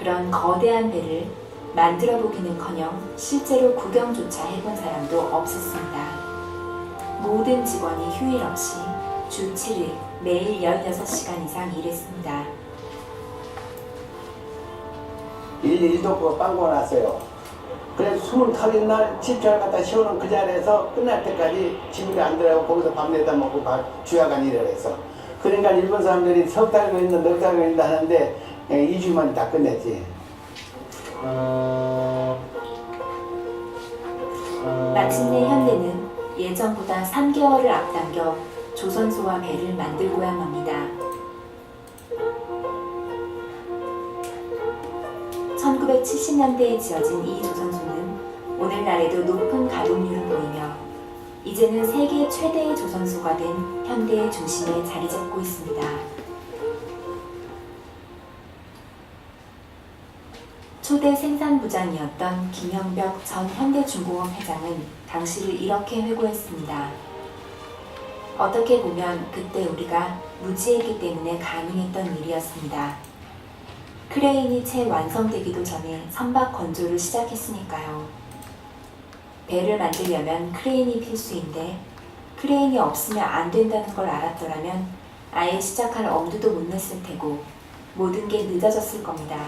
그런 거대한 배를 만들어 보기는커녕 실제로 구경조차 해본 사람도 없었습니다. 모든 직원이 휴일 없이 주 7일 매일 16시간 이상 일했습니다. 일일도 빵고 났어요. 그래서 숨을 털린 날 집차를 갖다 씌우는 그 자리에서 끝날 때까지 집에 안 들어가고 거기서 밤 내다 먹고 주야간 일을 했어. 그러니까 일본 사람들이 석 달 걸린다, 넉 달 걸린다 하는데 2주 만에 다 끝냈지. 마침내 현대는 예전보다 3개월을 앞당겨 조선소와 배를 만들고야 맙니다. 1970년대에 지어진 이 조선소는 오늘날에도 높은 가동률을 보이며 이제는 세계 최대의 조선소가 된 현대의 중심에 자리 잡고 있습니다. 초대 생산부장이었던 김영벽 전 현대중공업 회장은 당시를 이렇게 회고했습니다. 어떻게 보면 그때 우리가 무지했기 때문에 가능했던 일이었습니다. 크레인이 채 완성되기도 전에 선박 건조를 시작했으니까요. 배를 만들려면 크레인이 필수인데 크레인이 없으면 안 된다는 걸 알았더라면 아예 시작할 엄두도 못 냈을 테고 모든 게 늦어졌을 겁니다.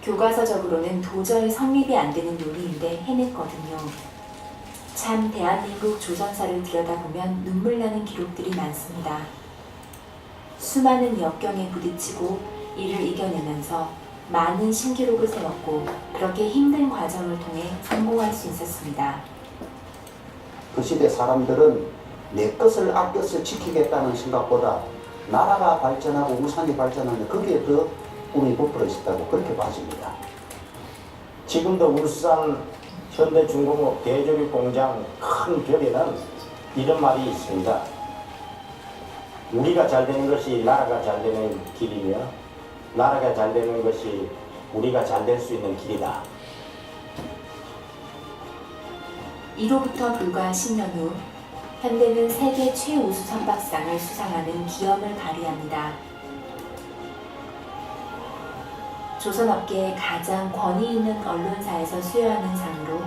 교과서적으로는 도저히 성립이 안 되는 논리인데 해냈거든요. 참 대한민국 조선사를 들여다보면 눈물 나는 기록들이 많습니다. 수많은 역경에 부딪히고 이를 이겨내면서 많은 신기록을 세웠고 그렇게 힘든 과정을 통해 성공할 수 있었습니다. 그 시대 사람들은 내 것을 아껴서 지키겠다는 생각보다 나라가 발전하고 우상이 발전하는 거기에 더 꿈이 부풀어 있었다고 그렇게 봐집니다. 지금도 울산 현대중공업 대조립 공장 큰 벽에는 이런 말이 있습니다. 우리가 잘 되는 것이 나라가 잘 되는 길이며 나라가 잘 되는 것이 우리가 잘 될 수 있는 길이다. 이로부터 불과 10년 후 현대는 세계 최우수 선박상을 수상하는 기염을 발휘합니다. 조선업계의 가장 권위 있는 언론사에서 수여하는 상으로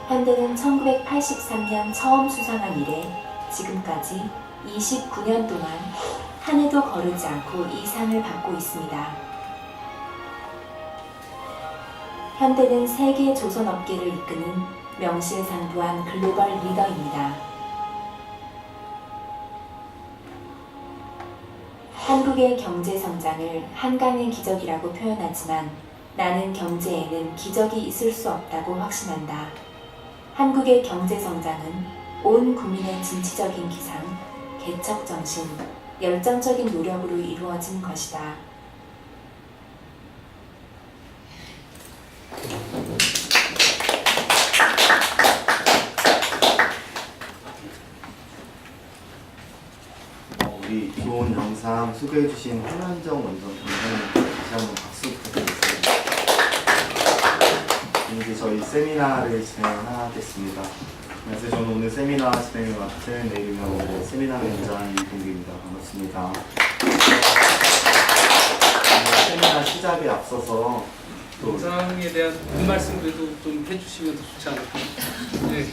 현대는 1983년 처음 수상한 이래 지금까지 29년 동안 한 해도 거르지 않고 이 상을 받고 있습니다. 현대는 세계 조선업계를 이끄는 명실상부한 글로벌 리더입니다. 한국의 경제 성장을 한강의 기적이라고 표현하지만 나는 경제에는 기적이 있을 수 없다고 확신한다. 한국의 경제 성장은 온 국민의 진취적인 기상, 개척 정신, 열정적인 노력으로 이루어진 것이다. 우리 좋은 영상 소개해주신 한한정 원장 선생님께 다시 한번 박수 부탁드리겠습니다. 이제 저희 세미나를 진행하겠습니다. 안녕하세요. 저는 오늘 세미나 진행을 맡은 내일명원의 세미나 위원장 이동규입니다. 반갑습니다. 세미나 시작에 앞서서 영상에 대한 그 말씀 그래도 좀 해주시면 더 좋지 않을까요? 네.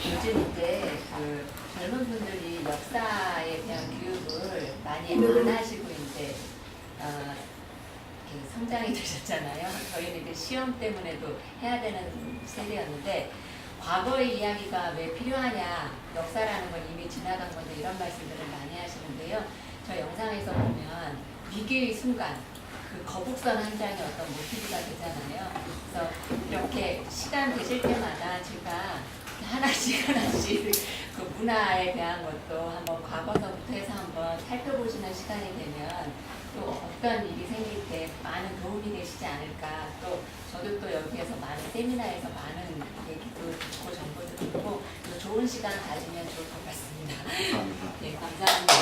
요즘 이제 그 젊은 분들이 역사에 대한 교육을 많이 안 하시고 이제 이렇게 성장이 되셨잖아요. 저희는 이제 시험 때문에도 해야 되는 세대였는데 과거의 이야기가 왜 필요하냐, 역사라는 건 이미 지나간 건데 이런 말씀들을 많이 하시는데요. 저 영상에서 보면 위기의 순간 그 거북선 한 장이 어떤 모티브가 되잖아요. 그래서 이렇게 시간 되실 때마다 제가 하나씩 그 문화에 대한 것도 한번 과거서부터 해서 한번 살펴보시는 시간이 되면 또 어떤 일이 생길 때 많은 도움이 되시지 않을까. 또 저도 또 여기에서 많은 세미나에서 많은 얘기도 듣고 정보도 듣고 또 좋은 시간 가지면 좋을 것 같습니다. 감사합니다. 네, 감사합니다.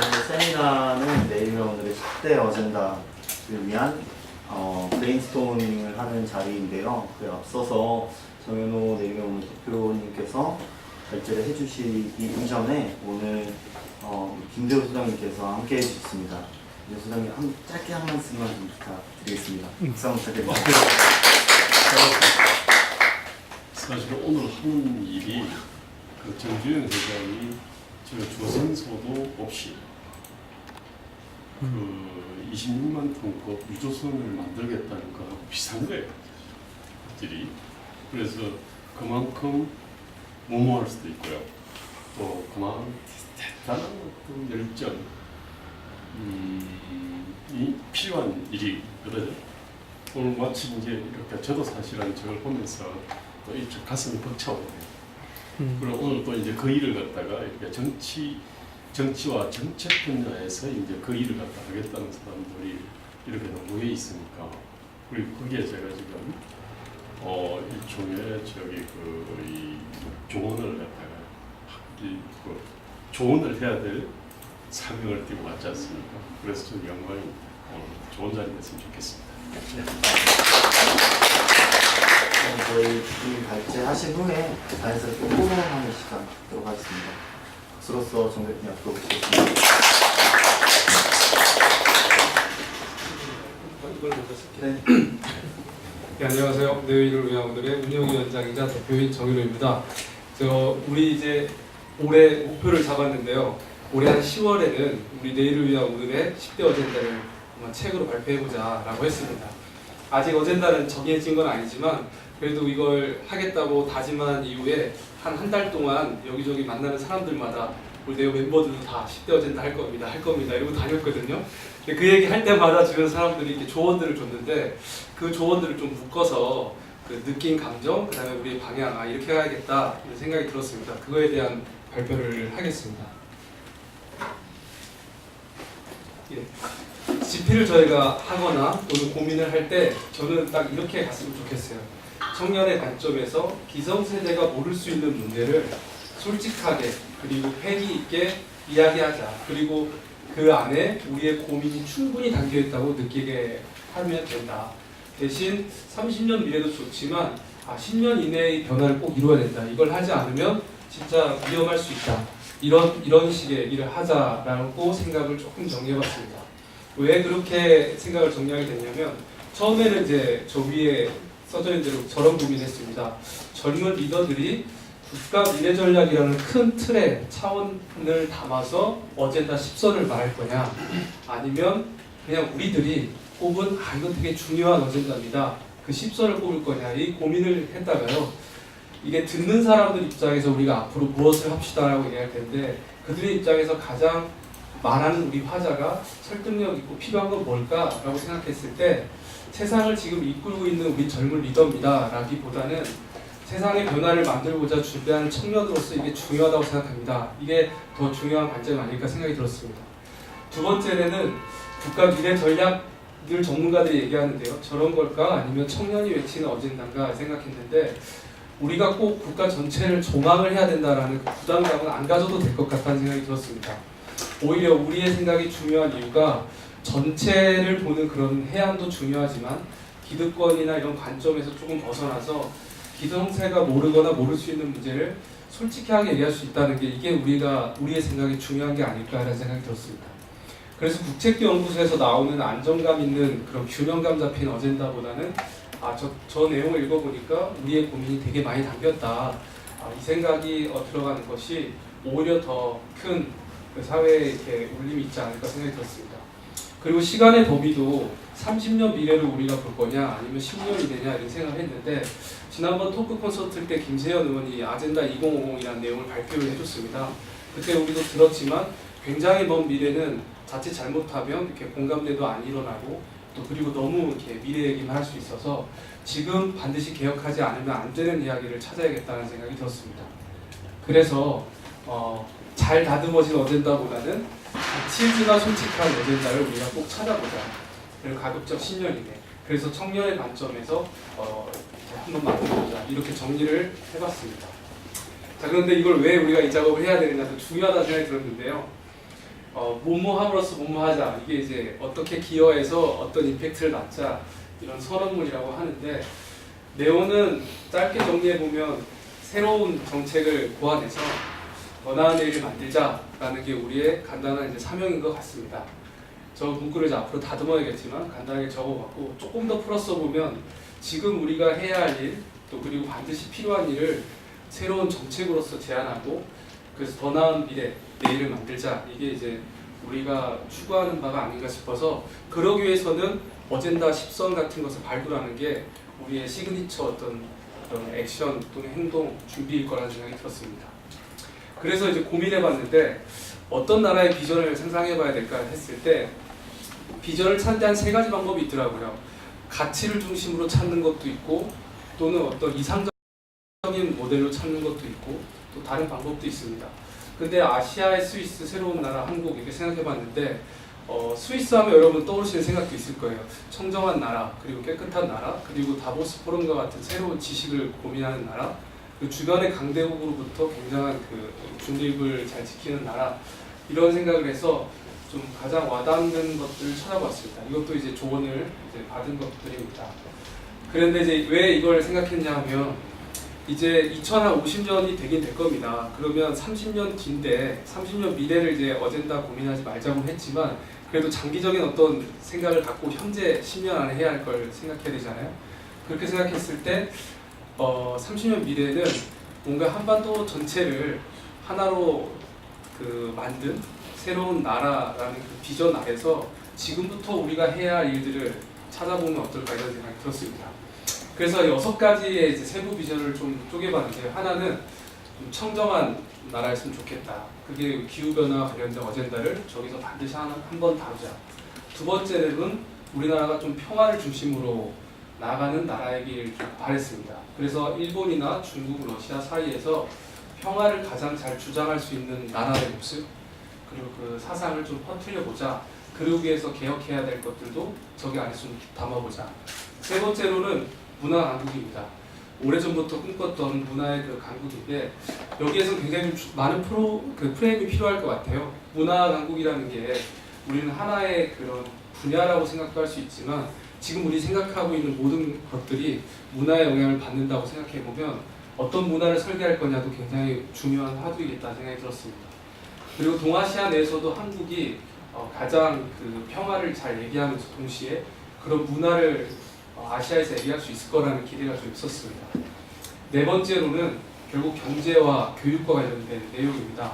오늘 세미나는 내일명원의 10대 어젠다를 위한 브레인스토밍을 하는 자리인데요. 그에 앞서서 정현호 내일명원 대표님께서 발제를 해주시기 이전에 오늘 김대호 소장님께서 함께 해주셨습니다. 소장님 짧게 한 말씀만 좀 부탁드리겠습니다. 박수 부탁드립니다. 사실 오늘 하는 일이 그 정주영 회장이 저 조선소도 없이 그 26만 톤급 유조선을 만들겠다는 거하고 비슷한 거예요. 들이. 그래서 그만큼 무모할 수도 있고요. 또 그만큼 대단한 어떤 열정이 필요한 일이거든요. 오늘 마침 이제 이렇게 저도 사실은 저걸 보면서 또 이쪽 가슴이 벅차오네요. 그리고 오늘 또 이제 그 일을 갖다가 이렇게 정치와 정책 분야에서 이제 그 일을 갖다 하겠다는 사람들이 이렇게 모여 있으니까 그리고 거기에 제가 지금 일종의 저기 이 조언을 갖다가 그 조언을 해야 될 사명을 띠고 왔지 않습니까? 그래서 좀 영광입니다. 오늘 좋은 자리 됐으면 좋겠습니다. 저희 이 발제하신 후에 자연스럽게 호응하는 시간 갖도록 하겠습니다. 박수로서 정 대표님 앞으로 모시겠습니다. 이걸 먼저 쓸게요. 네, 안녕하세요. 내일을 위한 오늘의 운영위원장이자 대표인 정일호입니다. 우리 이제 올해 목표를 잡았는데요. 올해 한 10월에는 우리 내일을 위한 오늘의 10대 어젠다를 한번 책으로 발표해보자라고 했습니다. 아직 어젠다는 정해진 건 아니지만 그래도 이걸 하겠다고 다짐한 이후에 한 달 동안 여기저기 만나는 사람들마다 우리 네오 멤버들도 다 10대 어젠다 할 겁니다 이러고 다녔거든요. 근데 그 얘기 할 때마다 주변 사람들이 이렇게 조언들을 줬는데 그 조언들을 좀 묶어서 그 느낀 감정, 그 다음에 우리의 방향, 이렇게 해야겠다 이런 생각이 들었습니다. 그거에 대한 발표를 하겠습니다. 예. 집필을 저희가 하거나 또는 고민을 할 때 저는 딱 이렇게 갔으면 좋겠어요. 청년의 관점에서 기성세대가 모를 수 있는 문제를 솔직하게 그리고 패기 있게 이야기하자. 그리고 그 안에 우리의 고민이 충분히 담겨있다고 느끼게 하면 된다. 대신 30년 미래도 좋지만 10년 이내의 변화를 꼭 이루어야 된다. 이걸 하지 않으면 진짜 위험할 수 있다. 이런 식의 일을 하자라고 생각을 조금 정리해봤습니다. 왜 그렇게 생각을 정리하게 됐냐면 처음에는 이제 저 위에 써져 있는 대로 저런 고민했습니다. 젊은 리더들이 국가 미래 전략이라는 큰 틀의 차원을 담아서 어젠다 10선을 말할 거냐, 아니면 그냥 우리들이 꼽은 이건 되게 중요한 어젠다입니다. 그 10선을 꼽을 거냐, 이 고민을 했다가요. 이게 듣는 사람들 입장에서 우리가 앞으로 무엇을 합시다라고 얘기할 텐데 그들의 입장에서 가장 말하는 우리 화자가 설득력 있고 필요한 건 뭘까라고 생각했을 때 세상을 지금 이끌고 있는 우리 젊은 리더입니다 라기보다는 세상의 변화를 만들고자 준비하는 청년으로서 이게 중요하다고 생각합니다. 이게 더 중요한 관점이 아닐까 생각이 들었습니다. 두 번째는 국가 미래 전략을 전문가들이 얘기하는데요. 저런 걸까 아니면 청년이 외치는 어젠다인가 생각했는데 우리가 꼭 국가 전체를 조망을 해야 된다라는 그 부담감은 안 가져도 될 것 같다는 생각이 들었습니다. 오히려 우리의 생각이 중요한 이유가 전체를 보는 그런 해안도 중요하지만 기득권이나 이런 관점에서 조금 벗어나서 기성세가 모르거나 모를 수 있는 문제를 솔직하게 얘기할 수 있다는 게 이게 우리의 생각이 중요한 게 아닐까라는 생각이 들었습니다. 그래서 국책연구소에서 나오는 안정감 있는 그런 균형감 잡힌 어젠다보다는 저 내용을 읽어보니까 우리의 고민이 되게 많이 담겼다. 이 생각이 들어가는 것이 오히려 더 큰 사회에 이렇게 울림이 있지 않을까 생각이 들었습니다. 그리고 시간의 범위도 30년 미래를 우리가 볼 거냐 아니면 10년이 되냐 이런 생각을 했는데 지난번 토크 콘서트 때 김세현 의원이 아젠다 2050이라는 내용을 발표를 해줬습니다. 그때 우리도 들었지만 굉장히 먼 미래는 자칫 잘못하면 이렇게 공감대도 안 일어나고 또 그리고 너무 이렇게 미래 얘기만 할 수 있어서 지금 반드시 개혁하지 않으면 안 되는 이야기를 찾아야겠다는 생각이 들었습니다. 그래서 잘 다듬어진 어젠다보다는 치즈나 솔직한 어젠다를 우리가 꼭 찾아보자. 그리고 가급적 10년 이내. 그래서 청년의 관점에서 한번 만들어보자. 이렇게 정리를 해봤습니다. 자, 그런데 이걸 왜 우리가 이 작업을 해야 되느냐도 중요하다는 생각이 들었는데요. 뭐뭐함으로써 뭐뭐하자. 이게 이제 어떻게 기여해서 어떤 임팩트를 낳자. 이런 선언문이라고 하는데 내용은 짧게 정리해보면 새로운 정책을 고안해서 더 나은 내일을 만들자라는 게 우리의 간단한 이제 사명인 것 같습니다. 저 문구를 이제 앞으로 다듬어야겠지만 간단하게 적어봤고 조금 더 풀어서 보면 지금 우리가 해야 할 일, 또 그리고 반드시 필요한 일을 새로운 정책으로서 제안하고 그래서 더 나은 미래, 내일을 만들자. 이게 이제 우리가 추구하는 바가 아닌가 싶어서 그러기 위해서는 어젠다 10선 같은 것을 발굴하는 게 우리의 시그니처 어떤 그런 액션 또는 행동 준비일 거라는 생각이 들었습니다. 그래서 이제 고민해봤는데 어떤 나라의 비전을 상상해봐야 될까 했을 때 비전을 찾는 데 한 3가지 방법이 있더라고요. 가치를 중심으로 찾는 것도 있고 또는 어떤 이상적인 모델로 찾는 것도 있고 또 다른 방법도 있습니다. 근데 아시아의 스위스, 새로운 나라 한국 이렇게 생각해봤는데 스위스 하면 여러분 떠오르시는 생각도 있을 거예요. 청정한 나라, 그리고 깨끗한 나라, 그리고 다보스 포럼과 같은 새로운 지식을 고민하는 나라, 그 주변의 강대국으로부터 굉장한 그 중립을 잘 지키는 나라, 이런 생각을 해서 좀 가장 와닿는 것들을 찾아봤습니다. 이것도 이제 조언을 이제 받은 것들입니다. 그런데 이제 왜 이걸 생각했냐 하면 이제 2050년이 되긴 될 겁니다. 그러면 30년 뒤인데 30년 미래를 이제 어젠다 고민하지 말자고 했지만 그래도 장기적인 어떤 생각을 갖고 현재 10년 안에 해야 할 걸 생각해야 되잖아요. 그렇게 생각했을 때 30년 미래는 뭔가 한반도 전체를 하나로 그 만든 새로운 나라라는 그 비전 아래서 지금부터 우리가 해야 할 일들을 찾아보면 어떨까 이런 생각이 들었습니다. 그래서 6가지의 이제 세부 비전을 좀 쪼개봤는데 하나는 좀 청정한 나라였으면 좋겠다. 그게 기후변화 관련된 어젠다를 저기서 반드시 한번 다루자. 두 번째는 우리나라가 좀 평화를 중심으로 나아가는 나라이길 좀 바랬습니다. 그래서 일본이나 중국, 러시아 사이에서 평화를 가장 잘 주장할 수 있는 나라의 모습 그리고 그 사상을 좀 퍼뜨려보자. 그러기 위해서 개혁해야 될 것들도 저기 안에 좀 담아보자. 세 번째로는 문화 강국입니다. 오래전부터 꿈꿨던 문화의 그 강국인데 여기에서 굉장히 많은 프레임이 필요할 것 같아요. 문화 강국이라는 게 우리는 하나의 그런 분야라고 생각도 할 수 있지만 지금 우리 생각하고 있는 모든 것들이 문화의 영향을 받는다고 생각해보면 어떤 문화를 설계할 거냐도 굉장히 중요한 화두이겠다 생각이 들었습니다. 그리고 동아시아 내에서도 한국이 가장 그 평화를 잘 얘기하면서 동시에 그런 문화를 아시아에서 얘기할 수 있을 거라는 기대가 좀 있었습니다. 네 번째로는 결국 경제와 교육과 관련된 내용입니다.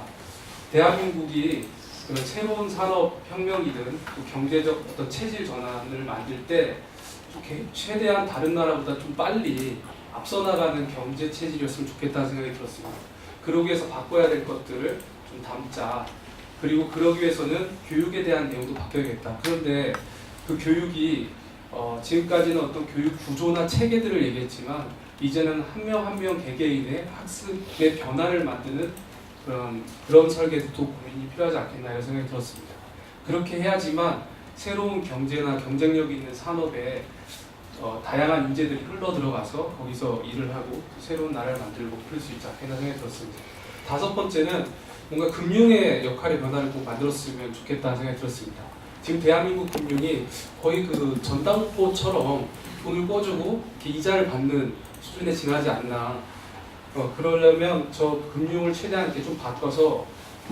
대한민국이 그런 새로운 산업혁명이든 또 경제적 어떤 체질 전환을 만들 때 최대한 다른 나라보다 좀 빨리 앞서 나가는 경제 체질이었으면 좋겠다는 생각이 들었습니다. 그러기 위해서 바꿔야 될 것들을 좀 담자. 그리고 그러기 위해서는 교육에 대한 내용도 바뀌어야겠다. 그런데 그 교육이 지금까지는 어떤 교육 구조나 체계들을 얘기했지만 이제는 한 명 한 명 개개인의 학습의 변화를 만드는 그런 설계도 고민이 필요하지 않겠나 이런 생각이 들었습니다. 그렇게 해야지만 새로운 경제나 경쟁력 있는 산업에 다양한 인재들이 흘러 들어가서 거기서 일을 하고 새로운 나라를 만들고 그럴 수 있지 않겠나 생각이 들었습니다. 다섯 번째는 뭔가 금융의 역할의 변화를 꼭 만들었으면 좋겠다는 생각이 들었습니다. 지금 대한민국 금융이 거의 그 전당포처럼 돈을 꿔주고 이자를 받는 수준에 지나지 않나. 그러려면 저 금융을 최대한 이렇게 좀 바꿔서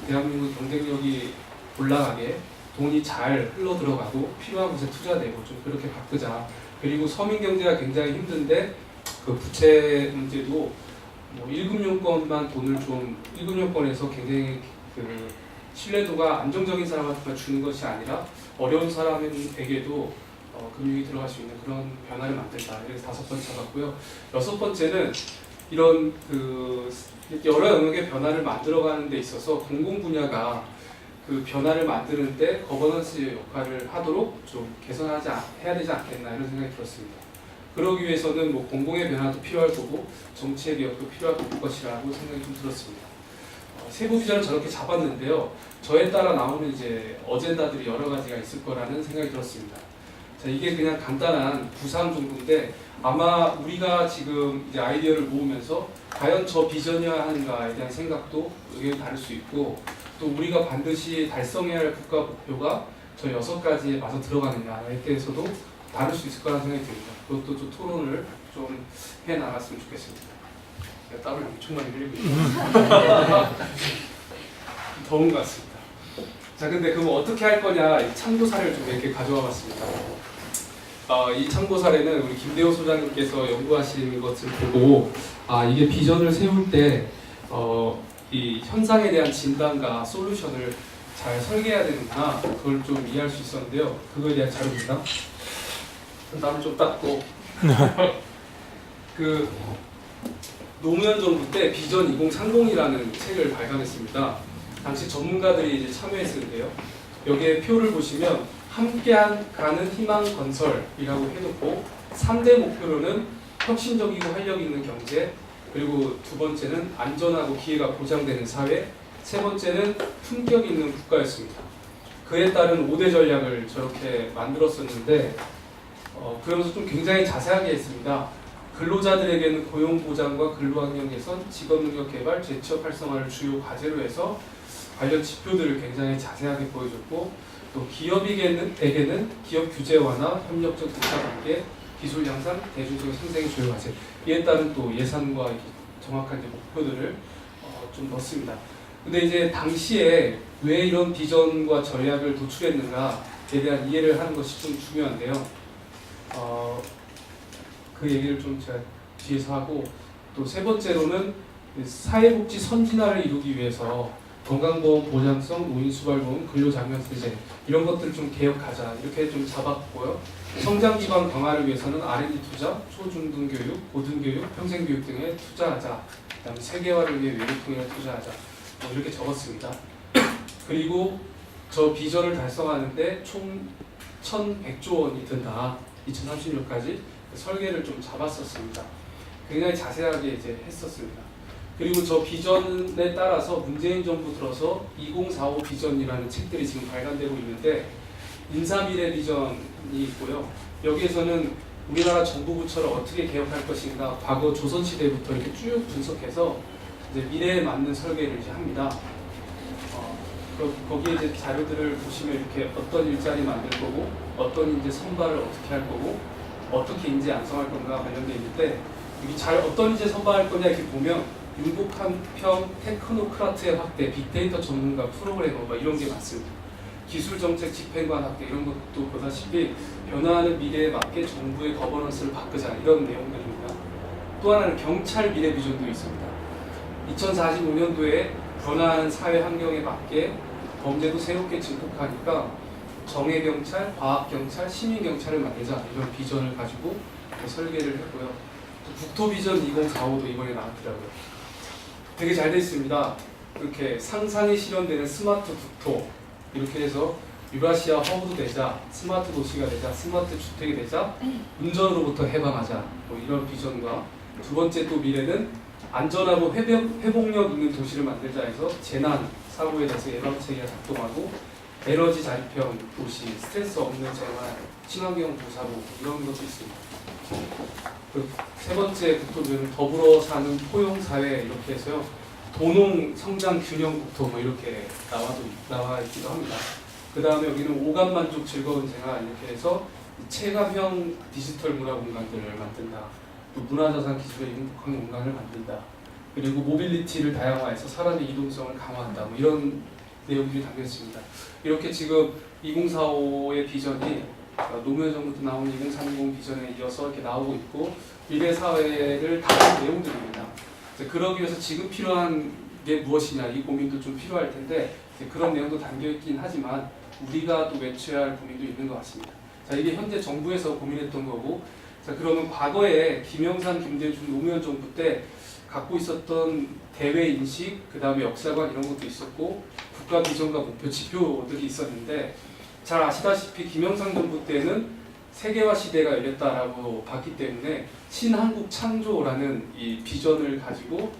대한민국 경쟁력이 올라가게 돈이 잘 흘러 들어가고 필요한 곳에 투자되고 좀 그렇게 바꾸자. 그리고 서민 경제가 굉장히 힘든데 그 부채 문제도 뭐 1금융권만 돈을 좀 1금융권에서 굉장히 그 신뢰도가 안정적인 사람한테만 주는 것이 아니라 어려운 사람에게도 금융이 들어갈 수 있는 그런 변화를 만들자. 그래서 5번째 잡았고요. 6번째는 이런 그 여러 영역의 변화를 만들어가는 데 있어서 공공 분야가 그 변화를 만드는데 거버넌스 역할을 하도록 좀 해야 되지 않겠나 이런 생각이 들었습니다. 그러기 위해서는 뭐 공공의 변화도 필요할 거고 정치의 개혁도 필요할 것이라고 생각이 좀 들었습니다. 세부 비전을 저렇게 잡았는데요. 저에 따라 나오는 이제 어젠다들이 여러 가지가 있을 거라는 생각이 들었습니다. 자, 이게 그냥 간단한 구상 정도인데 아마 우리가 지금 이제 아이디어를 모으면서 과연 저 비전이어야 하는가에 대한 생각도 의견이 다를 수 있고 또 우리가 반드시 달성해야 할 국가 목표가 저 6가지에 맞아 들어가느냐에 대해서도 다를 수 있을 거라는 생각이 듭니다. 그것도 좀 토론을 좀 해나갔으면 좋겠습니다. 땀을 엄청 많이 흘리고 있어요. 더운 것 같습니다. 자, 근데 그럼 어떻게 할 거냐, 이 참고 사례를 좀 이렇게 가져와 봤습니다. 이 참고 사례는 우리 김대호 소장님께서 연구하신 것을 보고, 이게 비전을 세울 때, 이 현상에 대한 진단과 솔루션을 잘 설계해야 되는구나, 그걸 좀 이해할 수 있었는데요. 그거에 대한 자료입니다. 땀을 좀 닦고. 그 노무현 정부 때 비전 2030이라는 책을 발간했습니다. 당시 전문가들이 이제 참여했는데요. 여기에 표를 보시면 함께 가는 희망 건설이라고 해놓고 3대 목표로는 혁신적이고 활력 있는 경제, 그리고 두 번째는 안전하고 기회가 보장되는 사회, 세 번째는 품격 있는 국가였습니다. 그에 따른 5대 전략을 저렇게 만들었었는데 그러면서 좀 굉장히 자세하게 했습니다. 근로자들에게는 고용 보장과 근로환경 개선, 직업 능력 개발, 재취업 활성화를 주요 과제로 해서 관련 지표들을 굉장히 자세하게 보여줬고, 또 기업에게는 기업 규제 완화, 협력적 국가 관계, 기술 향상, 대중적 상생의 주요 과제, 이에 따른 또 예산과 정확한 이제 목표들을 좀 넣습니다. 근데 이제 당시에 왜 이런 비전과 전략을 도출했는가에 대한 이해를 하는 것이 좀 중요한데요. 그 얘기를 좀 제가 뒤에서 하고, 또 세 번째로는 사회복지 선진화를 이루기 위해서 건강보험 보장성, 노인수발보험, 근로장려세제 이런 것들을 좀 개혁하자, 이렇게 좀 잡았고요. 성장기반 강화를 위해서는 R&D 투자, 초중등교육, 고등교육, 평생교육 등에 투자하자. 그다음에 세계화를 위해 외교통일에 투자하자. 이렇게 적었습니다. 그리고 저 비전을 달성하는데 총 1,100조 원이 든다. 2030년까지 설계를 좀 잡았었습니다. 굉장히 자세하게 이제 했었습니다. 그리고 저 비전에 따라서 문재인 정부 들어서 2045 비전이라는 책들이 지금 발간되고 있는데, 인사미래 비전이 있고요. 여기에서는 우리나라 정부 부처를 어떻게 개혁할 것인가, 과거 조선시대부터 이렇게 쭉 분석해서 이제 미래에 맞는 설계를 이제 합니다. 거기에 이제 자료들을 보시면 이렇게 어떤 일자리 만들 거고, 어떤 이제 선발을 어떻게 할 거고, 어떻게 인재 양성할 건가 관련돼 있는데, 여기 잘 어떤 인재 선발할 거냐 이렇게 보면 융복한평 테크노크라트의 확대, 빅데이터 전문가 프로그래머 이런 게 많습니다. 기술정책 집행관 확대 이런 것도 보다시피 변화하는 미래에 맞게 정부의 거버넌스를 바꾸자, 이런 내용들입니다. 또 하나는 경찰 미래 비전도 있습니다. 2045년도에 변화하는 사회 환경에 맞게 범죄도 새롭게 증폭하니까 정예경찰, 과학경찰, 시민경찰을 만들자, 이런 비전을 가지고 설계를 했고요. 국토비전 2045도 이번에 나왔더라고요. 되게 잘 돼 있습니다. 이렇게 상상이 실현되는 스마트 국토, 이렇게 해서 유라시아 허브도 되자, 스마트 도시가 되자, 스마트 주택이 되자, 운전으로부터 해방하자, 이런 비전과, 두 번째 또 미래는 안전하고 회복력 있는 도시를 만들자 해서 재난 사고에 대해서 예방체계가 작동하고, 에너지 자립형 도시, 스트레스 없는 생활, 친환경 도사고 이런 것도 있습니다. 그 세 번째 국토는 더불어 사는 포용 사회, 이렇게 해서요. 도농 성장 균형 국토 이렇게 나와 있기도 합니다. 그 다음에 여기는 오감 만족 즐거운 생활, 이렇게 해서 체감형 디지털 문화 공간들을 만든다. 또 문화자산 기술의 행복한 공간을 만든다. 그리고 모빌리티를 다양화해서 사람의 이동성을 강화한다. 이런 내용들이 담겨 있습니다. 이렇게 지금 2045의 비전이 노무현 정부 때 나온 2030 비전에 이어서 이렇게 나오고 있고, 미래 사회를 다룬 내용들입니다. 그러기 위해서 지금 필요한 게 무엇이냐, 이 고민도 좀 필요할 텐데, 그런 내용도 담겨 있긴 하지만 우리가 또 외쳐야 할 고민도 있는 것 같습니다. 자, 이게 현재 정부에서 고민했던 거고, 자, 그러면 과거에 김영삼, 김대중, 노무현 정부 때 갖고 있었던 대외 인식, 그 다음에 역사관 이런 것도 있었고, 국가 비전과 목표 지표들이 있었는데, 잘 아시다시피 김영삼 정부 때는 세계화 시대가 열렸다라고 봤기 때문에 신한국 창조라는 이 비전을 가지고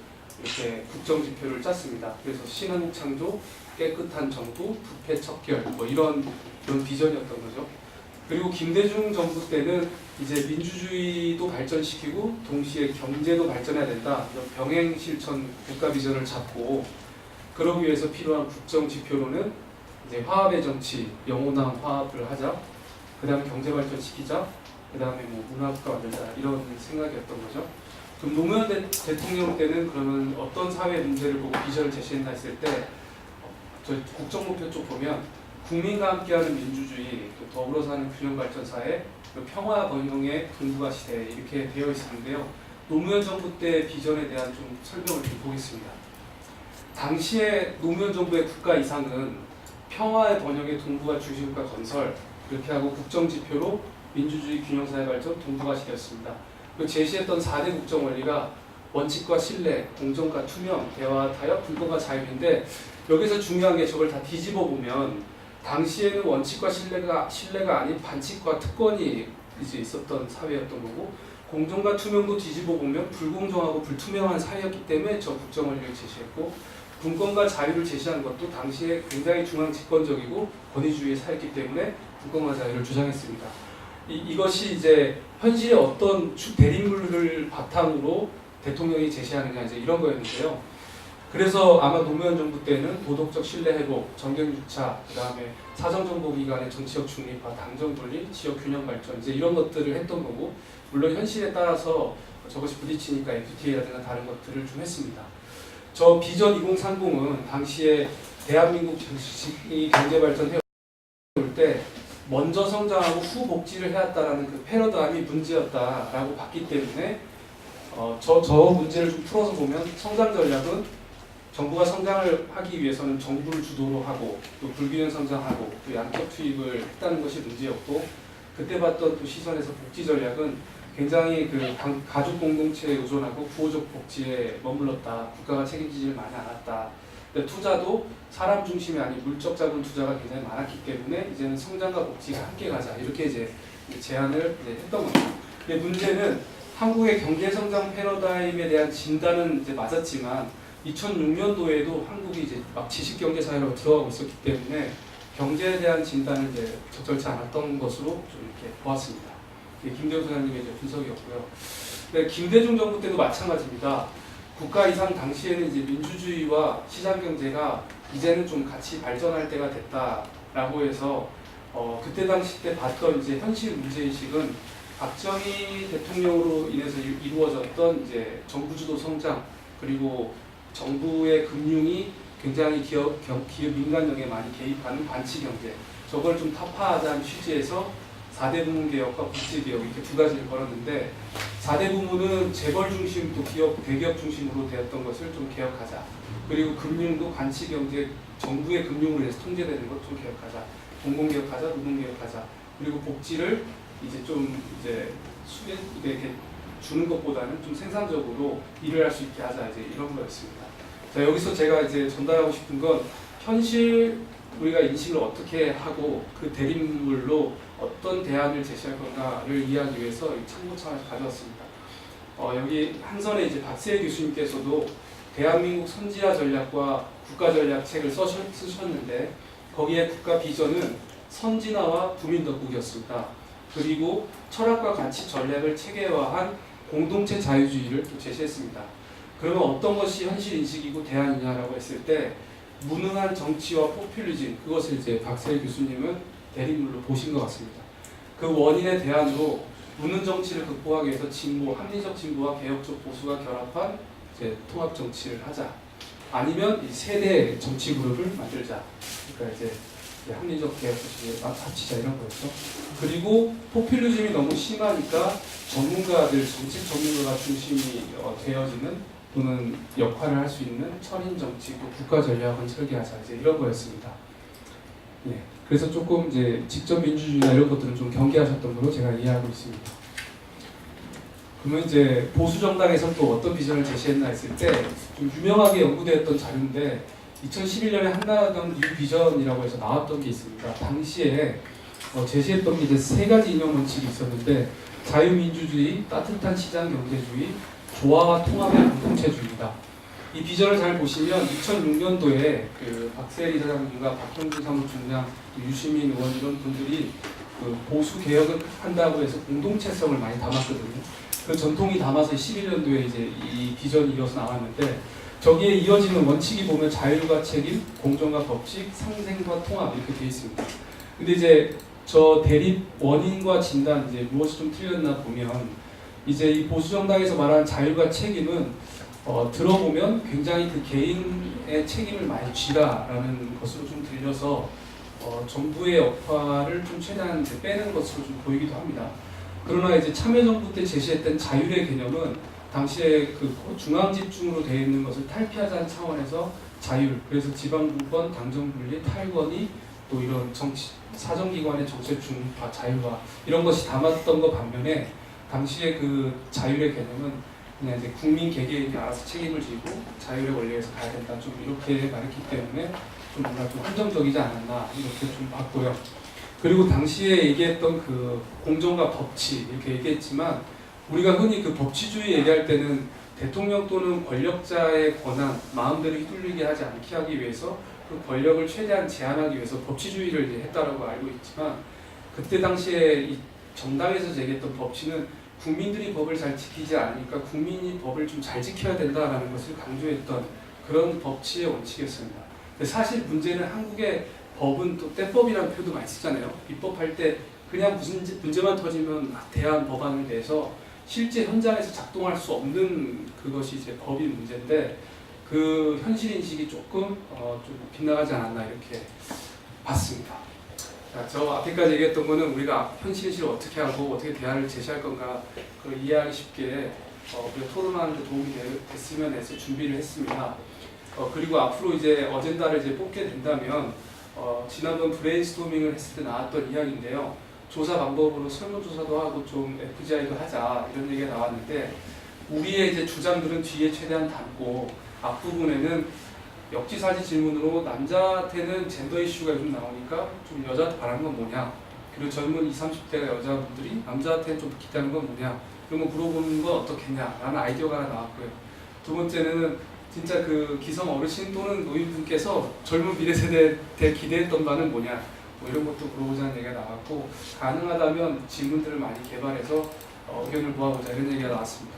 이렇게 국정 지표를 짰습니다. 그래서 신한국 창조, 깨끗한 정부, 부패 척결 이런 비전이었던 거죠. 그리고 김대중 정부 때는 이제 민주주의도 발전시키고 동시에 경제도 발전해야 된다, 이런 병행 실천 국가 비전을 잡고, 그러기 위해서 필요한 국정 지표로는 이제 화합의 정치, 영원한 화합을 하자, 그 다음에 경제 발전시키자, 그 다음에 문화국가 만들자, 이런 생각이었던 거죠. 그럼 노무현 대통령 때는 그러면 어떤 사회 문제를 보고 비전을 제시했나 했을 때, 저 국정목표 쪽 보면 국민과 함께하는 민주주의, 또 더불어 사는 균형발전 사회, 또 평화 번영의 동북아 시대 이렇게 되어 있었는데요. 노무현 정부 때 비전에 대한 좀 설명을 좀 보겠습니다. 당시에 노무현 정부의 국가 이상은 평화의 번영의 동북아 중심국가 건설 이렇게 하고 국정 지표로 민주주의 균형사회 발전 동북아 시대였습니다. 그 제시했던 4대 국정 원리가 원칙과 신뢰, 공정과 투명, 대화, 타협, 불공과 자유인데 여기서 중요한 게 저걸 다 뒤집어 보면 당시에는 원칙과 신뢰가 아닌 반칙과 특권이 이제 있었던 사회였던 거고 공정과 투명도 뒤집어 보면 불공정하고 불투명한 사회였기 때문에 저 국정 원리를 제시했고 분권과 자유를 제시한 것도 당시에 굉장히 중앙 집권적이고 권위주의의 사회였기 때문에 분권과 자유를 주장했습니다. 이것이 이제 현실의 어떤 대립물을 바탕으로 대통령이 제시하느냐 이제 이런 거였는데요. 그래서 아마 노무현 정부 때는 도덕적 신뢰 회복, 정경 유착, 그다음에 사정정보기관의 정치적 중립화, 당정 분리, 지역 균형 발전 이제 이런 것들을 했던 거고 물론 현실에 따라서 저것이 부딪히니까 FTA라든가 다른 것들을 좀 했습니다. 저 비전 2030은 당시에 대한민국 경제 발전해 올 때 먼저 성장하고 후 복지를 해왔다라는 그 패러다임이 문제였다라고 봤기 때문에 저 문제를 좀 풀어서 보면 성장 전략은 정부가 성장을 하기 위해서는 정부를 주도로 하고 또 불균형 성장하고 또 양적 투입을 했다는 것이 문제였고 그때 봤던 또 시선에서 복지 전략은 굉장히 그 가족 공동체에 의존하고 구호적 복지에 머물렀다. 국가가 책임지지를 많이 않았다. 투자도 사람 중심이 아닌 물적 자본 투자가 굉장히 많았기 때문에 이제는 성장과 복지가 함께 가자 이렇게 이제 제안을 했던 겁니다. 근데 문제는 한국의 경제 성장 패러다임에 대한 진단은 이제 맞았지만 2006년도에도 한국이 이제 막 지식 경제 사회로 들어가고 있었기 때문에 경제에 대한 진단은 이제 적절치 않았던 것으로 좀 이렇게 보았습니다. 김대중 소장님의 이제 분석이었고요. 네, 김대중 정부 때도 마찬가지입니다. 국가 이상 당시에는 이제 민주주의와 시장 경제가 이제는 좀 같이 발전할 때가 됐다라고 해서 그때 당시 때 봤던 이제 현실 문제의식은 박정희 대통령으로 인해서 이루어졌던 이제 정부 주도 성장 그리고 정부의 금융이 굉장히 기업 민간영에 많이 개입하는 반치 경제 저걸 좀 타파하자는 취지에서 4대 부문 개혁과 복지 개혁 이렇게 두 가지를 걸었는데 4대 부문은 재벌 중심 또 대기업 중심으로 되었던 것을 좀 개혁하자. 그리고 금융도 반치 경제 정부의 금융으로 해서 통제되는 것 좀 개혁하자. 공공 개혁하자, 노동 개혁하자. 그리고 복지를 이제 좀 이제 이렇게 주는 것보다는 좀 생산적으로 일을 할 수 있게 하자 이제 이런 거였습니다. 자 여기서 제가 이제 전달하고 싶은 건 현실 우리가 인식을 어떻게 하고 그 대립물로 어떤 대안을 제시할 건가를 이해하기 위해서 참고창을 가져왔습니다. 여기 한선에 이제 박세일 교수님께서도 대한민국 선지화 전략과 국가 전략 책을 쓰셨는데 거기에 국가 비전은 선진화와 부민 덕국이었습니다. 그리고 철학과 가치 전략을 체계화한 공동체 자유주의를 또 제시했습니다. 그러면 어떤 것이 현실 인식이고 대안이냐라고 했을 때 무능한 정치와 포퓰리즘 그것을 이제 박세일 교수님은 대립물로 보신 것 같습니다. 그 원인의 대안으로 무능 정치를 극복하기 위해서 진보, 합리적 진보와 개혁적 보수가 결합한 이제 통합 정치를 하자. 아니면 이 세대 정치 그룹을 만들자. 그러니까 이제 합리적 개혁 정치를 합치자 이런 거였죠. 그리고 포퓰리즘이 너무 심하니까 전문가들, 정책 전문가가 중심이 되어지는 또는 역할을 할 수 있는 철인 정치, 또 국가 전략을 설계하자 이제 이런 거였습니다. 예, 그래서 조금 이제 직접 민주주의나 이런 것들은 좀 경계하셨던 걸로 제가 이해하고 있습니다. 그러면 이제 보수 정당에서 또 어떤 비전을 제시했나 했을 때 좀 유명하게 연구되었던 자료인데 2011년에 한나경 뉴 비전이라고 해서 나왔던 게 있습니다. 당시에 제시했던 게 이제 세 가지 이념 원칙이 있었는데 자유민주주의, 따뜻한 시장 경제주의, 조화와 통합의 공동체주의입니다. 이 비전을 잘 보시면 2006년도에 그 박세일 이사장님과 박형준 사무총장, 유시민 의원 이런 분들이 그 보수 개혁을 한다고 해서 공동체성을 많이 담았거든요. 그 전통이 담아서 11년도에 이제 이 비전이 이어서 나왔는데 저기에 이어지는 원칙이 보면 자율과 책임, 공정과 법칙, 상생과 통합 이렇게 되어 있습니다. 근데 이제 저 대립 원인과 진단 이제 무엇이 좀 틀렸나 보면 이제 이 보수 정당에서 말하는 자율과 책임은 들어보면 굉장히 그 개인의 책임을 많이 쥐라라는 것으로 좀 들려서 정부의 역할을 좀 최대한 이제 빼는 것으로 좀 보이기도 합니다. 그러나 이제 참여정부 때 제시했던 자율의 개념은 당시에 그 중앙 집중으로 되어 있는 것을 탈피하자는 차원에서 자율, 그래서 지방분권, 당정분리, 탈권위, 또 이런 정치, 사정기관의 정책 중립화, 자율화 이런 것이 담았던 것 반면에 당시에 그 자율의 개념은 그냥 이제 국민 개개인이 알아서 책임을 지고 자율의 원리에서 가야 된다, 좀 이렇게 말했기 때문에 좀 뭔가 좀 한정적이지 않았나 이렇게 좀 봤고요. 그리고 당시에 얘기했던 그 공정과 법치 이렇게 얘기했지만 우리가 흔히 그 법치주의 얘기할 때는 대통령 또는 권력자의 권한, 마음대로 휘둘리게 하지 않게 하기 위해서 그 권력을 최대한 제한하기 위해서 법치주의를 이제 했다라고 알고 있지만 그때 당시에 이 정당에서 제기했던 법치는 국민들이 법을 잘 지키지 않으니까 국민이 법을 좀 잘 지켜야 된다라는 것을 강조했던 그런 법치의 원칙이었습니다. 근데 사실 문제는 한국의 법은 또 때법이라는 표현도 많이 쓰잖아요. 입법할 때 그냥 무슨 문제만 터지면 대안 법안을 내서 실제 현장에서 작동할 수 없는 그것이 이제 법이 문제인데 그 현실 인식이 조금 좀 빗나가지 않았나 이렇게 봤습니다. 자, 저 앞에까지 얘기했던 거는 우리가 현실 인식을 어떻게 하고 어떻게 대안을 제시할 건가 그 이해하기 쉽게 우리가 토론하는 데 도움이 됐으면 해서 준비를 했습니다. 그리고 앞으로 이제 어젠다를 이제 뽑게 된다면 지난번 브레인스토밍을 했을 때 나왔던 이야기인데요. 조사 방법으로 설문조사도 하고 좀 FGI도 하자 이런 얘기가 나왔는데 우리의 이제 주장들은 뒤에 최대한 담고 앞부분에는 역지사지 질문으로 남자한테는 젠더 이슈가 요즘 나오니까 좀 여자한테 바라는 건 뭐냐, 그리고 젊은 20, 30대가 여자분들이 남자한테는 좀 기대하는 건 뭐냐 이런 거 물어보는 건 어떻겠냐라는 아이디어가 하나 나왔고요. 두 번째는 진짜 그 기성 어르신 또는 노인분께서 젊은 미래 세대에 기대했던 바는 뭐냐 뭐 이런 것도 물어보자는 얘기가 나왔고 가능하다면 질문들을 많이 개발해서 의견을 모아보자 이런 얘기가 나왔습니다.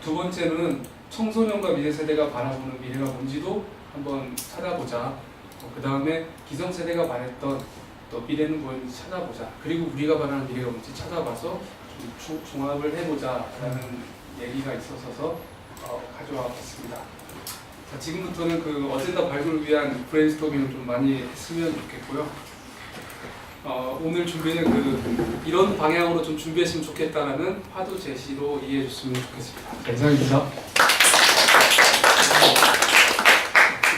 두 번째는 청소년과 미래 세대가 바라보는 미래가 뭔지도 한번 찾아보자. 그 다음에 기성세대가 말했던 또 미래는 뭐였는지 찾아보자. 그리고 우리가 바라는 미래가 뭔지 찾아봐서 좀 종합을 해보자라는 얘기가 있어서 가져와 봤습니다. 자, 지금부터는 그 어젠다 발굴을 위한 브레인스토밍을 좀 많이 했으면 좋겠고요. 오늘 준비는 이런 방향으로 좀 준비했으면 좋겠다라는 화두 제시로 이해해 줬으면 좋겠습니다. 이상입니다.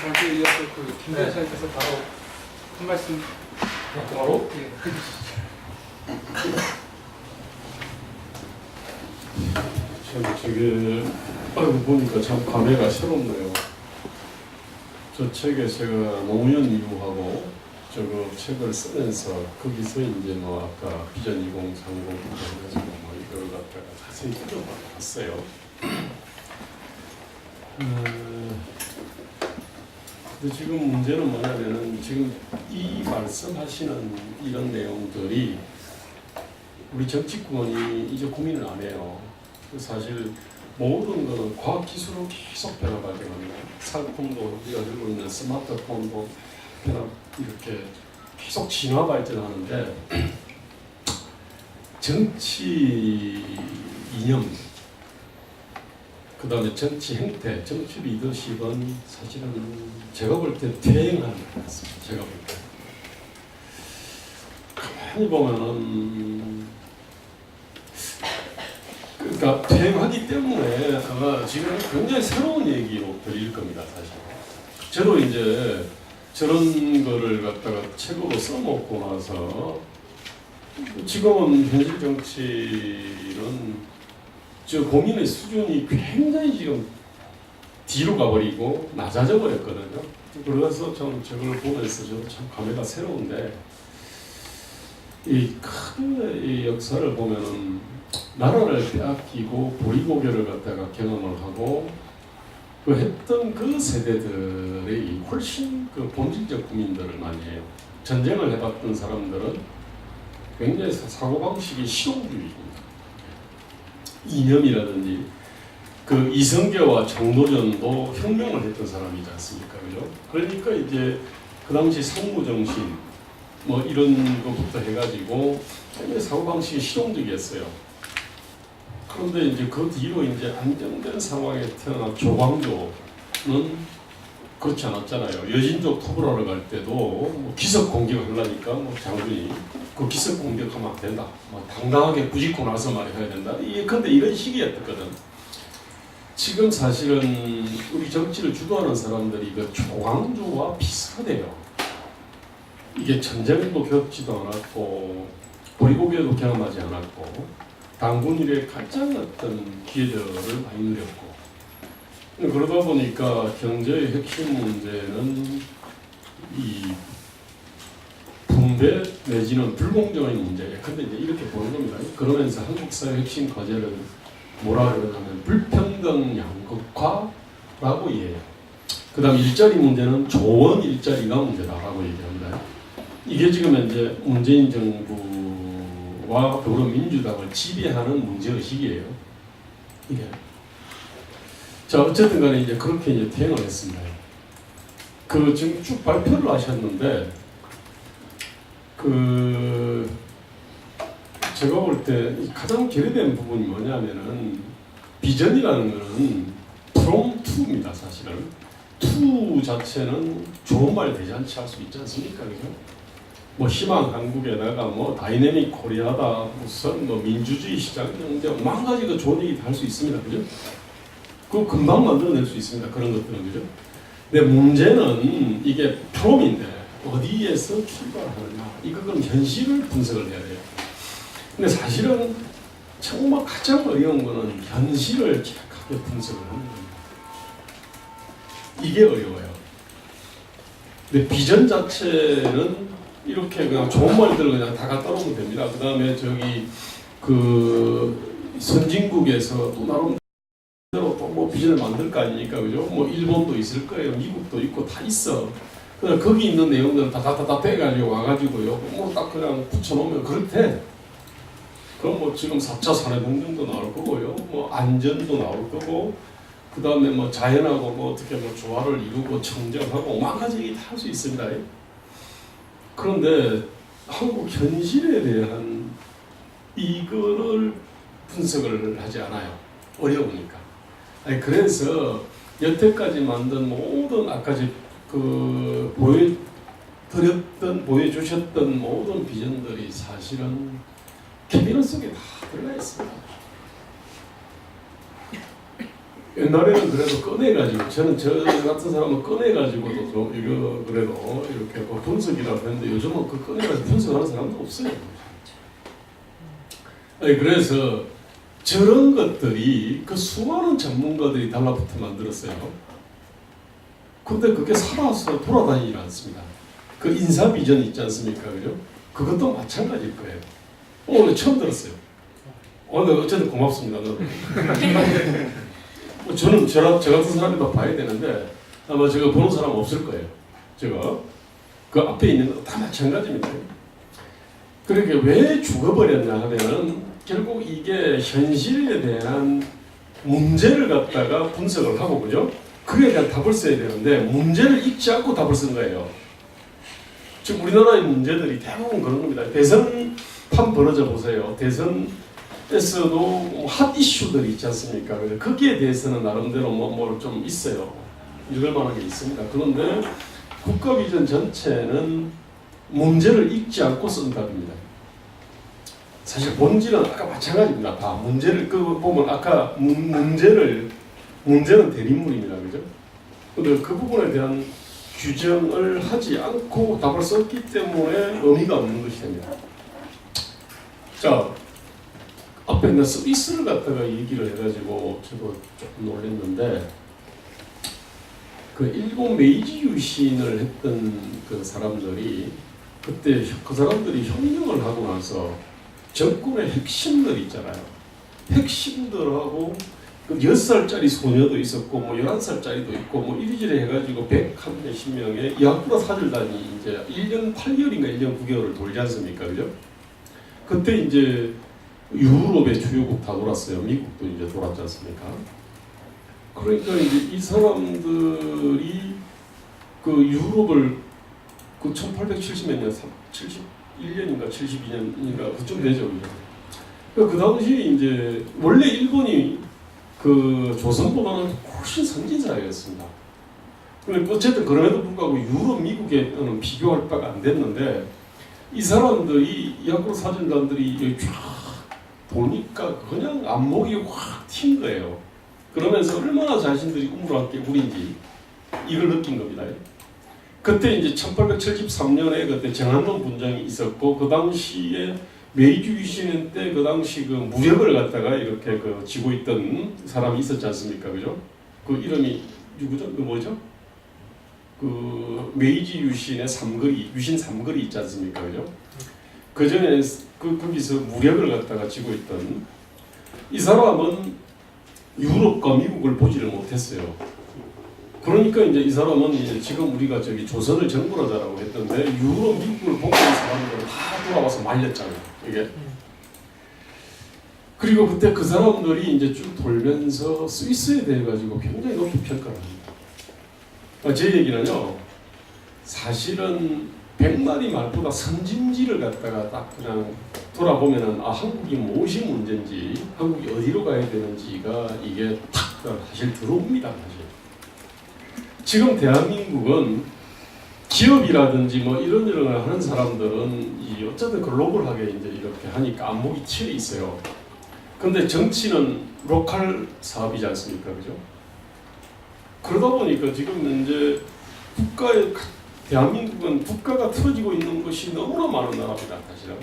당시에 이어서 김 변호사님께서 바로 한 말씀 바로 참 저게 보니까 참 감회가 새롭네요. 저 책에 제가 노무현 이후하고 저거 책을 쓰면서 거기서 이제 뭐 아까 비전 2030 해가지고 뭐 이걸 갖다가 자세히 들어봤어요. 근데 지금 문제는 뭐냐면은 지금 이 말씀하시는 이런 내용들이 우리 정치권이 이제 고민을 안 해요. 사실 모든 거는 과학기술은 계속 변화가 되거든요. 스마트폰도 우리가 들고 있는 스마트폰도 이렇게 계속 진화 발전하는데 정치 이념, 그 다음에 정치 행태, 정치 리더십은 사실은 제가 볼 때 퇴행하는 것 같습니다. 제가 볼 때. 가만히 보면은 그러니까 퇴행하기 때문에 아마 지금 굉장히 새로운 얘기로 들릴 겁니다. 사실. 저도 이제 저런 거를 갖다가 책으로 써먹고 나서 지금은 현실 정치는 저 고민의 수준이 굉장히 지금 뒤로 가버리고 낮아져 버렸거든요. 그래서 좀 저걸 보면서 저도 참 감회가 새로운데 이 큰 역사를 보면은 나라를 빼앗기고 보리고개를 갖다가 경험을 하고 그 했던 그 세대들의 훨씬 그 본질적 고민들을 많이 해요. 전쟁을 해봤던 사람들은 굉장히 사고방식이 실용주의입니다. 이념이라든지 그 이성계와 정도전도 혁명을 했던 사람이지 않습니까? 그죠? 그러니까 이제 그 당시 상무정신 뭐 이런 것부터 해가지고 굉장히 사고방식이 실용적이었어요. 그런데 이제 그 뒤로 이제 안정된 상황에 태어난 조광조는 그렇지 않았잖아요. 여진족 토벌하러 갈 때도 뭐 기습 공격하려니까 뭐 장군이 그 기습 공격하면 안 된다. 뭐 당당하게 부짓고 나서 말해야 된다. 이게 근데 이런 시기였거든. 지금 사실은 우리 정치를 주도하는 사람들이 그 조광조와 비슷하대요. 이게 전쟁도 겪지도 않았고 보리고개도 경험하지 않았고 당군 일에 가장 어떤 기회들을 많이 누렸고 그러다 보니까 경제의 핵심 문제는 이 분배 내지는 불공정의 문제. 근데 이제 이렇게 보는 겁니다. 그러면서 한국 사회 핵심 과제를 뭐라 그러냐면 불평등 양극화라고 이해해요. 그 다음 일자리 문제는 조원 일자리가 문제다라고 얘기합니다. 이게 지금 현재 문재인 정부와 더불어민주당을 지배하는 문제의식이에요. 이게. 자, 어쨌든 간에 이제 그렇게 이제 대응을 했습니다. 그 지금 쭉 발표를 하셨는데, 제가 볼 때 가장 결여된 부분이 뭐냐면은 비전이라는 거는 from to입니다, 사실은. to 자체는 좋은 말 대잔치 할 수 있지 않습니까? 그죠? 뭐 희망 한국에다가 뭐 다이내믹 코리아다 무슨 뭐 민주주의 시장 경제 만 가지 그 좋은 얘기 다 할 수 있습니다. 그죠? 그거 금방 만들어낼 수 있습니다. 그런 것들은. 그죠? 근데 문제는 이게 프롬인데 어디에서 출발하느냐. 이거 그럼 현실을 분석을 해야 돼요. 근데 사실은 정말 가장 어려운 거는 현실을 정확하게 분석을 하는 겁니다. 이게 어려워요. 근데 비전 자체는 이렇게 그냥 좋은 말들 그냥 다 갖다 놓으면 됩니다. 그 다음에 저기 그 선진국에서 또 나름대로 또 뭐 비전을 만들 거 아닙니까, 그죠? 뭐 일본도 있을 거예요, 미국도 있고 다 있어. 그냥 거기 있는 내용들을 다 빼가지고 와가지고요, 뭐 딱 그냥 붙여놓으면 그렇대. 그럼 뭐 지금 4차 산업혁명도 나올 거고요, 뭐 안전도 나올 거고, 그 다음에 뭐 자연하고 뭐 어떻게 뭐 조화를 이루고 청정하고 만 가지 얘기 다 할 수 있습니다. 그런데 한국 현실에 대한 이거를 분석을 하지 않아요. 어려우니까. 아니 그래서 여태까지 만든 모든 아까 그 보여주셨던 모든 비전들이 사실은 캐비닛 속에 다 들어가 있습니다. 옛날에는 그래도 꺼내가지고 저 같은 사람은 꺼내가지고도 좀 이거 그래도 이렇게 뭐 분석이라고 했는데 요즘은 그 꺼내가지고 분석하는 사람도 없어요. 아니 그래서 저런 것들이 그 수많은 전문가들이 달라붙어 만들었어요. 근데 그게 살아서 돌아다니지 않습니다. 그 인사 비전 있지 않습니까, 그죠? 그것도 마찬가지일 거예요. 오늘 처음 들었어요. 오늘 어쨌든 고맙습니다. 저는 저 같은 사람이 다 봐야 되는데 아마 제가 보는 사람 없을 거예요. 제가 그 앞에 있는 거 다 마찬가지입니다. 그러니까 왜 죽어버렸냐 하면은 결국 이게 현실에 대한 문제를 갖다가 분석을 하고 그죠? 그에 대한 답을 써야 되는데 문제를 읽지 않고 답을 쓴 거예요. 지금 우리나라의 문제들이 대부분 그런 겁니다. 대선판 벌어져 보세요. 대선에서도 핫 이슈들이 있지 않습니까? 거기에 대해서는 나름대로 뭐 좀 있어요. 읽을 만한 게 있습니다. 그런데 국가 비전 전체는 문제를 읽지 않고 쓴 답입니다. 사실 본질은 아까 마찬가지입니다. 다 문제를 보면 아까 문제는 대립물입니다, 그죠? 근데 그 부분에 대한 규정을 하지 않고 답을 썼기 때문에 의미가 없는 것이 됩니다. 자, 앞에 있는 스위스를 갖다가 얘기를 해가지고 저도 조금 놀랐는데 그 일본 메이지 유신을 했던 그 사람들이 그때 그 사람들이 혁명을 하고 나서 정권의 핵심들 있잖아요. 핵심들하고 그 6살짜리 소녀도 있었고 뭐 11살짜리도 있고 뭐 이리저리 해가지고 100몇 명의 야쿠라 사절단이 이제 1년 8개월인가 1년 9개월을 돌지 않습니까? 그죠? 그때 이제 유럽의 주요국 다 돌았어요. 미국도 이제 돌았지 않습니까? 그러니까 이제 이 사람들이 그 유럽을 그 1870몇 년, 71년인가 72년인가 그쯤 되죠. 그 당시 이제 원래 일본이 그 조선보다는 훨씬 선진사회였습니다. 어쨌든 그럼에도 불구하고 유럽, 미국에는 비교할 바가 안 됐는데 이 사람들이 야쿠르 사진단들이 쫙 보니까 그냥 안목이 확 튄 거예요. 그러면서 얼마나 자신들이 우물한 개구리인지 이걸 느낀 겁니다. 그때 이제 1873년에 그때 정한론 분장이 있었고 그 당시에 메이지 유신 때 그 당시 그 무력을 갖다가 이렇게 그 쥐고 있던 사람이 있었지 않습니까, 그죠? 그 이름이 누구죠? 그 뭐죠? 그 메이지 유신의 삼거리, 유신 삼거리 있지 않습니까, 그죠? 그 전에 거기서 무력을 갖다가 쥐고 있던 이 사람은 유럽과 미국을 보지를 못했어요. 그러니까 이제 이 사람은 이제 지금 우리가 저기 조선을 정벌하자라고 했던데 유럽, 미국을 보고 있는 사람들은 다 돌아와서 말렸잖아요. 이게. 그리고 그때 그 사람들이 이제 쭉 돌면서 스위스에 대해 가지고 굉장히 높이 평가를 합니다. 제 얘기는요, 사실은 100마리 말보다 선진지를 갖다가 딱 그냥 돌아보면은 한국이 무엇이 문제인지, 한국이 어디로 가야 되는지가 이게 탁 사실 들어옵니다. 사실. 지금 대한민국은 기업이라든지 뭐 이런 하는 사람들은 이 어쨌든 글로벌하게 이제 이렇게 하니까 안목이 치여 있어요. 근데 정치는 로컬 사업이지 않습니까, 그죠? 그러다 보니까 지금 이제 대한민국은 국가가 틀어지고 있는 것이 너무나 많은 나라입니다, 사실은.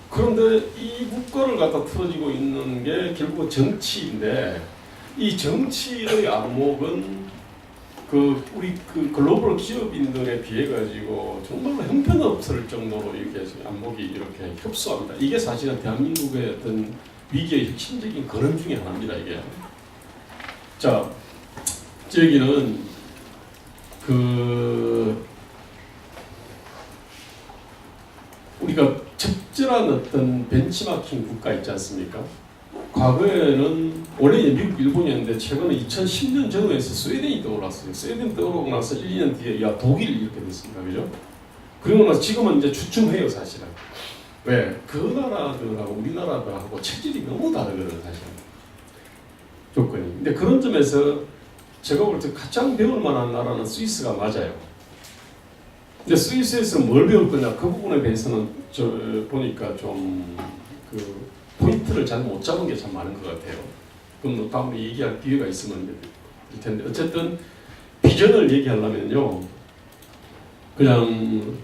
그런데 이 국가를 갖다 틀어지고 있는 게 결국은 정치인데, 이 정치의 안목은 우리 글로벌 기업인들에 비해 가지고 정말로 형편없을 정도로 이렇게 안목이 이렇게 협소합니다. 이게 사실은 대한민국의 어떤 위기의 핵심적인 근원 중에 하나입니다, 이게. 자, 여기는 우리가 적절한 어떤 벤치마킹 국가 있지 않습니까? 과거에는 원래 미국, 일본이었는데 최근에 2010년 전후에서 스웨덴이 떠올랐어요. 스웨덴 떠오르고 나서 1, 2년 뒤에 독일이 이렇게 됐습니다, 그죠? 그리고 나서 지금은 이제 주춤해요, 사실은. 왜? 그 나라들하고 우리나라들하고 체질이 너무 다르거든, 사실은. 조건이. 근데 그런 점에서 제가 볼 때 가장 배울 만한 나라는 스위스가 맞아요. 근데 스위스에서 뭘 배울 거냐, 그 부분에 대해서는 보니까 좀 포인트를 잘 못 잡은 게 참 많은 것 같아요. 그럼 다음에 얘기할 기회가 있으면 될 텐데, 어쨌든 비전을 얘기하려면요, 그냥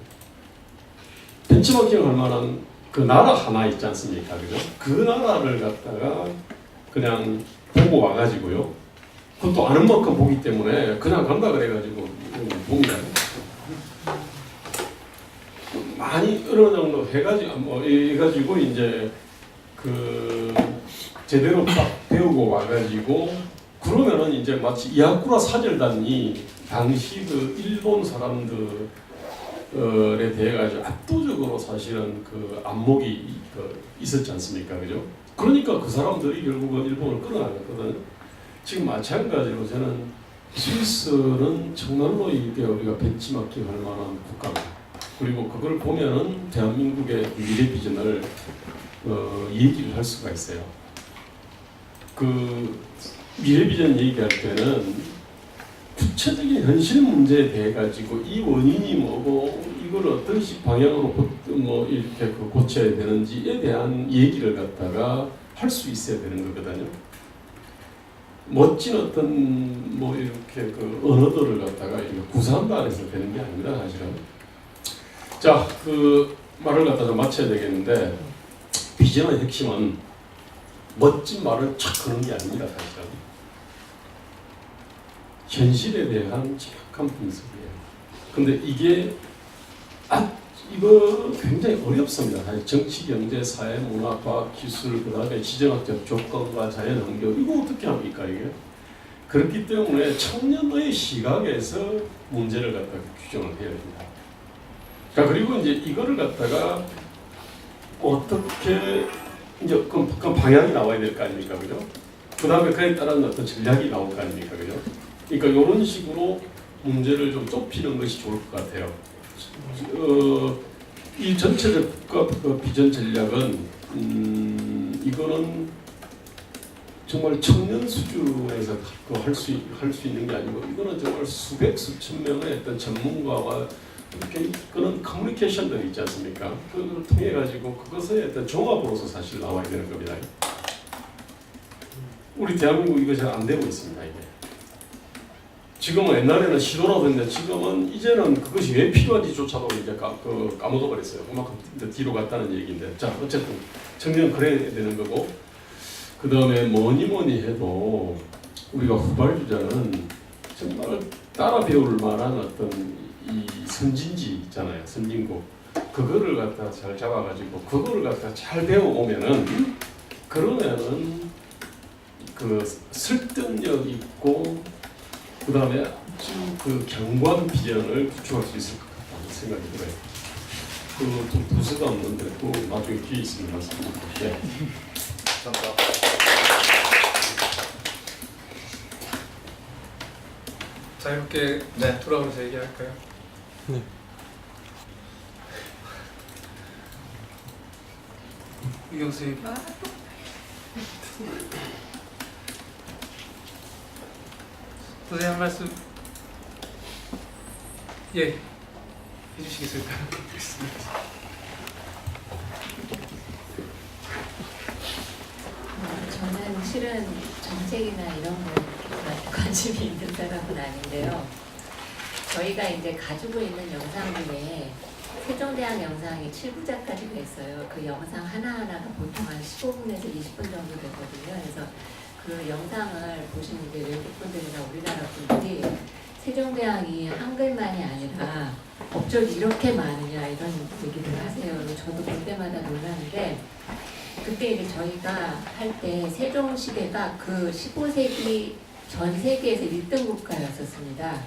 벤치마킹 할 만한 그 나라 하나 있지 않습니까, 그죠? 그 나라를 갖다가 그냥 보고 와가지고요, 그것도 아는 만큼 보기 때문에 그냥 간다 그래가지고 봅니다. 많이 어느 정도 해가지고 이제 제대로 딱 배우고 와가지고 그러면은 이제 마치 이아쿠라 사절단이 당시 그 일본 사람들에 대해 가지고 압도적으로 사실은 안목이 있었지 않습니까, 그죠? 그러니까 그 사람들이 결국은 일본을 끌어나갔거든요. 지금 마찬가지로 저는 스위스는 정말로 이게 우리가 벤치마킹 할 만한 국가입니다. 그리고 그걸 보면은 대한민국의 미래 비전을 얘기를 할 수가 있어요. 미래 비전 얘기할 때는 구체적인 현실 문제에 대해 가지고 이 원인이 뭐고 이걸 어떤 방향으로 이렇게 고쳐야 되는지에 대한 얘기를 갖다가 할 수 있어야 되는 거거든요. 멋진 어떤 이렇게 언어들을 갖다가 이렇게 구사한다 해서 되는 게 아닙니다, 사실은. 자, 말을 갖다 좀 마쳐야 되겠는데, 비전의 핵심은 멋진 말을 착 하는 게 아닙니다, 사실은. 현실에 대한 정확한 분석이에요. 근데 이게 이거 굉장히 어렵습니다. 사실 정치, 경제, 사회, 문화, 과학, 기술, 그다음에 지정학적 조건과 자연환경, 이거 어떻게 합니까, 이게? 그렇기 때문에 청년의 시각에서 문제를 갖다가 규정을 해야 됩니다. 자, 그리고 이제 이거를 갖다가 어떻게 이제 그 방향이 나와야 될 거 아닙니까, 그죠? 그 다음에 그에 따른 어떤 전략이 나올 거 아닙니까, 그죠? 그러니까 이런 식으로 문제를 좀 좁히는 것이 좋을 것 같아요. 이 전체적 그 비전 전략은 이거는 정말 청년 수준에서 할 수 있는 게 아니고 이거는 정말 수백 수천 명의 어떤 전문가와 이렇게 그런 커뮤니케이션들이 있지 않습니까? 그걸 통해 가지고 그것의 어떤 종합으로서 사실 나와야 되는 겁니다. 우리 대한민국 이거 잘 안 되고 있습니다. 이게 지금은 옛날에는 시도라도 했는데 지금은 이제는 그것이 왜 필요한지조차도 이제 까먹어 버렸어요. 그만큼 뒤로 갔다는 얘기인데 자 어쨌든 청년 그래야 되는 거고 그 다음에 뭐니 해도 우리가 후발주자는 정말 따라 배울 만한 어떤 이 선진지 있잖아요. 선진국 그거를 갖다 잘 잡아가지고 그거를 갖다 잘 배워오면은 그러면은 그 설득력 있고 그 다음에 아주 그 경관 비전을 구축할 수 있을 것 같다는 생각이 들어요. 그 부서가 없는데 그 나중에 기회 있으면 말씀드릴게요. 자유롭게 돌아오면서 얘기할까요? 네. 이경 선생님. 선생님 한 말씀 해주시겠습니까? 저는 실은 정책이나 이런 거에 관심이 있는 사람은 아닌데요. 저희가 이제 가지고 있는 영상 중에 세종대왕 영상이 7부작까지가 있어요. 그 영상 하나하나가 보통 한 15분에서 20분 정도 되거든요. 그래서 그 영상을 보신 이제 외국분들이나 우리나라 분들이 세종대왕이 한글만이 아니라 업적이 이렇게 많으냐 이런 얘기를 하세요. 저도 볼 때마다 놀라는데 그때 이제 저희가 할 때 세종시대가 그 15세기 전 세계에서 1등 국가였었습니다.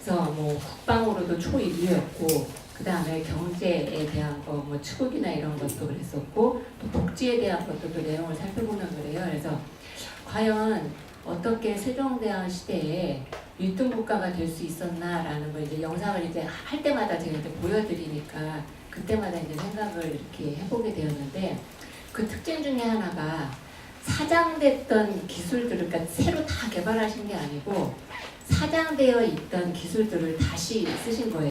그래서 뭐 국방으로도 초1위였고 그 다음에 경제에 대한 거, 뭐 추국이나 이런 것도 그랬었고 또 복지에 대한 것도 또 내용을 살펴보는 거래요. 그래서 과연 어떻게 세종대왕 시대에 1등 국가가 될 수 있었나라는 걸 이제 영상을 이제 할 때마다 제가 이제 보여드리니까 그때마다 이제 생각을 이렇게 해보게 되었는데 그 특징 중에 하나가 사장됐던 기술들을 그러니까 새로 다 개발하신 게 아니고 사장되어 있던 기술들을 다시 쓰신 거예요.